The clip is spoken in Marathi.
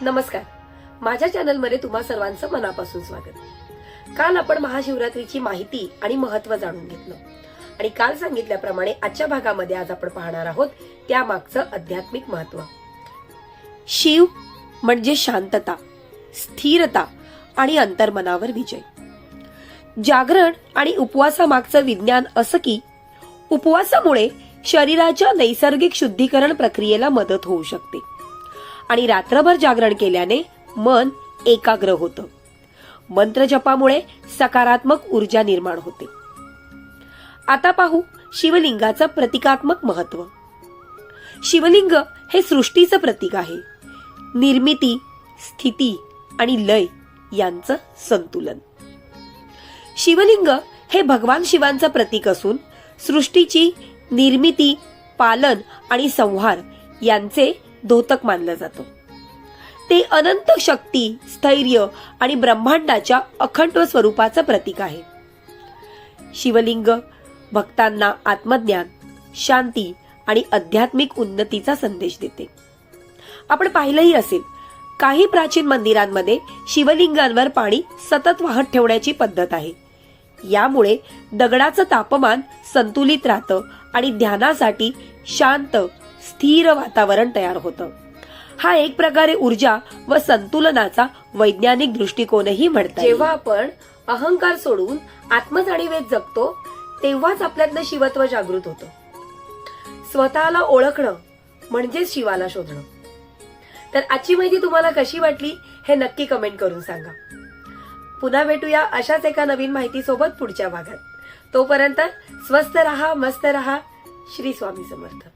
नमस्कार, माझ्या चॅनलमध्ये तुम्हा सर्वांचं मनापासून स्वागत। काल आपण महाशिवरात्रीची माहिती आणि महत्त्व जाणून घेतलं आणि काल सांगितल्याप्रमाणे आजच्या भागामध्ये आज आपण पाहणार आहोत त्यामागचं आध्यात्मिक महत्त्व। शिव म्हणजे शांतता, स्थिरता आणि अंतर्मनावर विजय। जागरण आणि उपवासामागचं विज्ञान असं की उपवासामुळे शरीराच्या नैसर्गिक शुद्धीकरण प्रक्रियेला मदत होऊ शकते आणि रात्रभर जागरण केल्याने मन एकाग्र होतं। मंत्र जपामुळे सकारात्मक ऊर्जा निर्माण होते। आता पाहू शिवलिंगाचं प्रतिकात्मक महत्त्व। शिवलिंग हे सृष्टीचं प्रतीक आहे, निर्मिती, स्थिती आणि लय यांचं संतुलन। शिवलिंग हे भगवान शिवांचं प्रतीक असून सृष्टीची निर्मिती, पालन आणि संहार यांचे द्योतक मानलं जातं। ते अनंत शक्ती, स्थैर्य आणि ब्रह्मांडाच्या अखंड स्वरूपाचं प्रतीक आहे। शिवलिंग भक्तांना आत्मज्ञान, शांती आणि आध्यात्मिक उन्नतीचा संदेश देते। आपण पाहिलंही असेल, काही प्राचीन मंदिरांमध्ये शिवलिंगांवर पाणी सतत वाहत ठेवण्याची पद्धत आहे। यामुळे दगडाचं तापमान संतुलित राहतं आणि ध्यानासाठी शांत, स्थिर वातावरण तयार होतं। हा एक प्रकारे ऊर्जा व संतुलनाचा वैज्ञानिक दृष्टिकोनही म्हणतात। जेव्हा आपण अहंकार सोडून आत्मजाणीवेत जगतो तेव्हाच आपल्यातलं शिवत्व जागृत होतं। स्वतःला ओळखणं म्हणजे शिवाला शोधणं। तर आजची माहिती तुम्हाला कशी वाटली हे नक्की कमेंट करून सांगा। पुन्हा भेटूया अशाच एका नवीन माहिती सोबत पुढच्या भागात। तोपर्यंत स्वस्थ रहा, मस्त रहा। श्री स्वामी समर्थ।